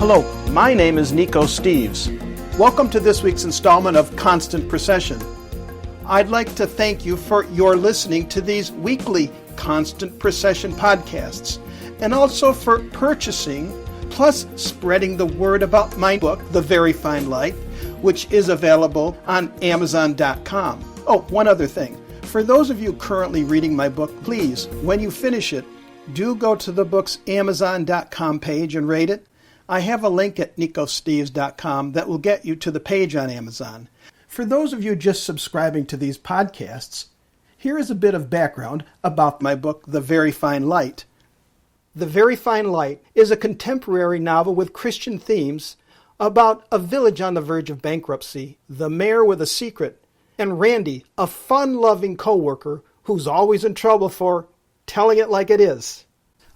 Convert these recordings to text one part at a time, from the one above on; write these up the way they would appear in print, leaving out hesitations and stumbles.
Hello, my name is Nico Steves. Welcome to this week's installment of Constant Procession. I'd like to thank you for your listening to these weekly Constant Procession podcasts, and also for purchasing plus spreading the word about my book, The Very Fine Light, which is available on Amazon.com. Oh, one other thing. For those of you currently reading my book, please, when you finish it, do go to the book's Amazon.com page and rate it. I have a link at nicosteves.com that will get you to the page on Amazon. For those of you just subscribing to these podcasts, here is a bit of background about my book, The Very Fine Light. The Very Fine Light is a contemporary novel with Christian themes about a village on the verge of bankruptcy, the mayor with a secret, and Randy, a fun-loving co-worker who's always in trouble for telling it like it is.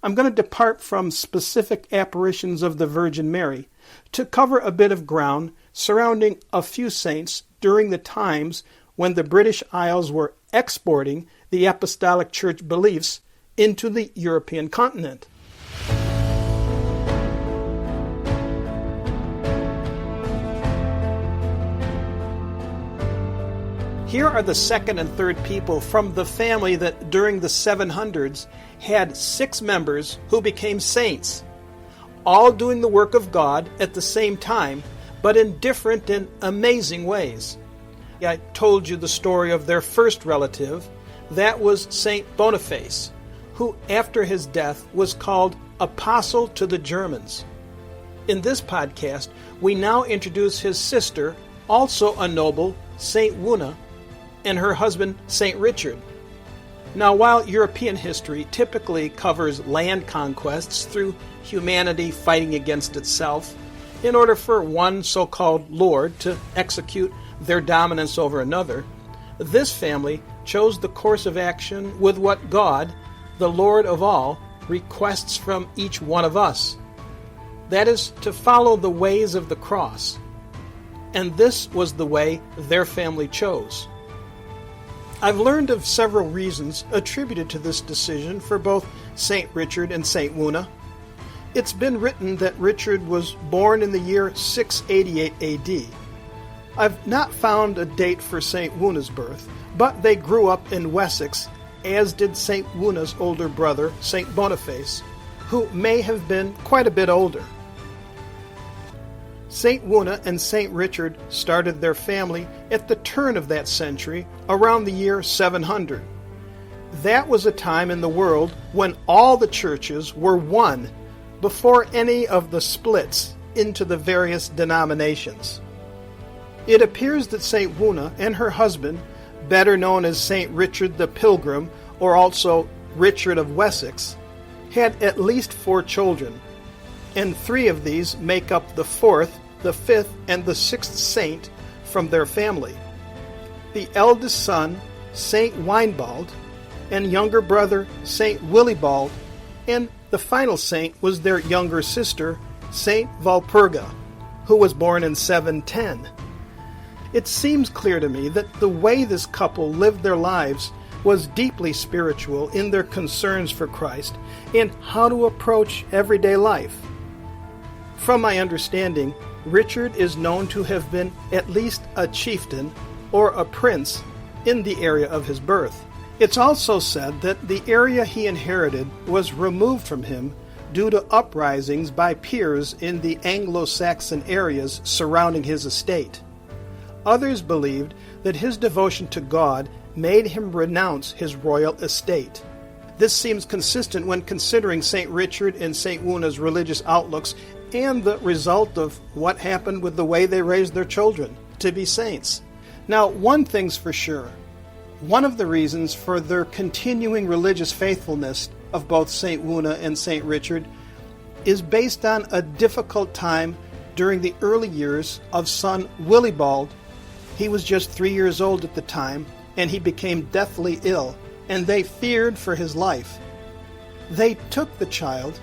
I'm going to depart from specific apparitions of the Virgin Mary to cover a bit of ground surrounding a few saints during the times when the British Isles were exporting the Apostolic Church beliefs into the European continent. Here are the second and third people from the family that during the 700s had 6 members who became saints, all doing the work of God at the same time, but in different and amazing ways. I told you the story of their first relative. That was St Boniface, who after his death was called Apostle to the Germans. In this podcast, we now introduce his sister, also a noble, St Wuna, and her husband, Saint Richard. Now, while European history typically covers land conquests through humanity fighting against itself in order for one so-called lord to execute their dominance over another, this family chose the course of action with what God, the Lord of all, requests from each one of us. That is, to follow the ways of the cross. And this was the way their family chose. I've learned of several reasons attributed to this decision for both St. Richard and St. Wuna. It's been written that Richard was born in the year 688 AD. I've not found a date for St. Wuna's birth, but they grew up in Wessex, as did St. Wuna's older brother, St. Boniface, who may have been quite a bit older. St. Wuna and St. Richard started their family at the turn of that century, around the year 700. That was a time in the world when all the churches were one, before any of the splits into the various denominations. It appears that St. Wuna and her husband, better known as St. Richard the Pilgrim, or also Richard of Wessex, had at least 4 children, and 3 of these make up the 4th, the 5th, and the 6th saint from their family. The eldest son, St. Wynebald, and younger brother, St. Willibald, and the final saint was their younger sister, St Valpurga, who was born in 710. It seems clear to me that the way this couple lived their lives was deeply spiritual in their concerns for Christ and how to approach everyday life. From my understanding, Richard is known to have been at least a chieftain or a prince in the area of his birth. It's also said that the area he inherited was removed from him due to uprisings by peers in the Anglo-Saxon areas surrounding his estate. Others believed that his devotion to God made him renounce his royal estate. This seems consistent when considering St. Richard and St. Wuna's religious outlooks and the result of what happened with the way they raised their children to be saints. Now, one thing's for sure. One of the reasons for their continuing religious faithfulness of both St. Wuna and St. Richard is based on a difficult time during the early years of son Willibald. He was just 3 years old at the time, and he became deathly ill, and they feared for his life. They took the child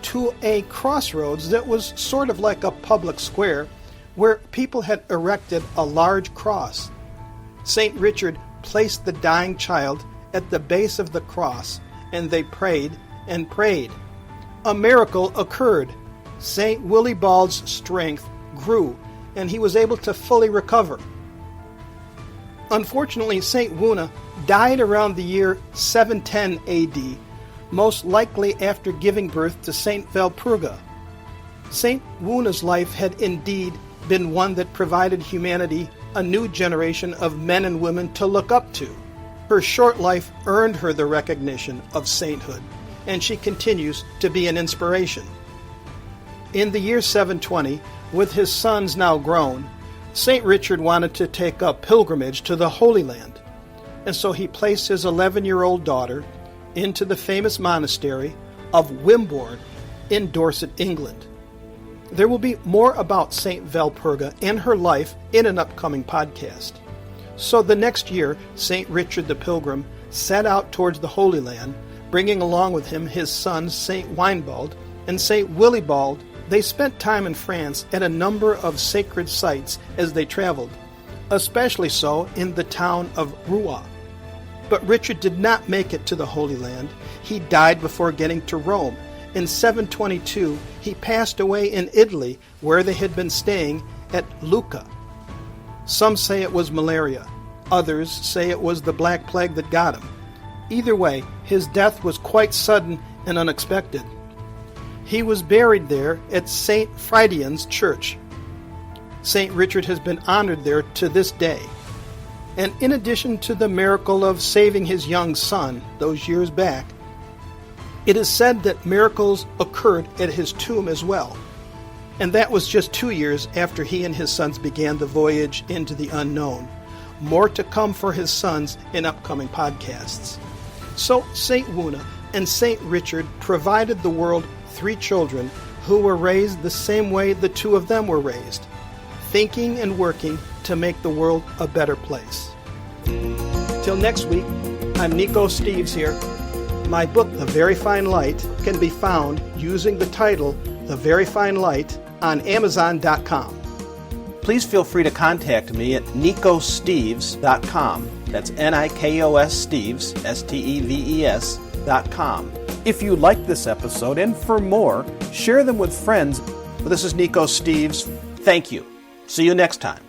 to a crossroads that was sort of like a public square where people had erected a large cross. St. Richard placed the dying child at the base of the cross, and they prayed and prayed. A miracle occurred. St. Willibald's strength grew, and he was able to fully recover. Unfortunately, St. Wuna died around the year 710 AD, most likely after giving birth to St. Valpurga. St. Wuna's life had indeed been one that provided humanity a new generation of men and women to look up to. Her short life earned her the recognition of sainthood, and she continues to be an inspiration. In the year 720, with his sons now grown, St. Richard wanted to take up pilgrimage to the Holy Land, and so he placed his 11-year-old daughter into the famous monastery of Wimborne in Dorset, England. There will be more about St. Valpurga and her life in an upcoming podcast. So the next year, St. Richard the Pilgrim set out towards the Holy Land, bringing along with him his sons St. Wynbald and St. Willibald. They spent time in France at a number of sacred sites as they traveled, especially so in the town of Rouen. But Richard did not make it to the Holy Land. He died before getting to Rome. In 722, he passed away in Italy, where they had been staying at Lucca. Some say it was malaria. Others say it was the Black Plague that got him. Either way, his death was quite sudden and unexpected. He was buried there at St. Fridian's Church. St. Richard has been honored there to this day. And in addition to the miracle of saving his young son those years back, it is said that miracles occurred at his tomb as well. And that was just 2 years after he and his sons began the voyage into the unknown. More to come for his sons in upcoming podcasts. So St. Wuna and St. Richard provided the world 3 children who were raised the same way the 2 of them were raised, thinking and working to make the world a better place. Till next week, I'm Nico Steves here. My book, The Very Fine Light, can be found using the title, The Very Fine Light, on Amazon.com. Please feel free to contact me at nicosteves.com. That's Nikos Steves, Steves.com. If you like this episode, and for more, share them with friends. This is Nico Steves. Thank you. See you next time.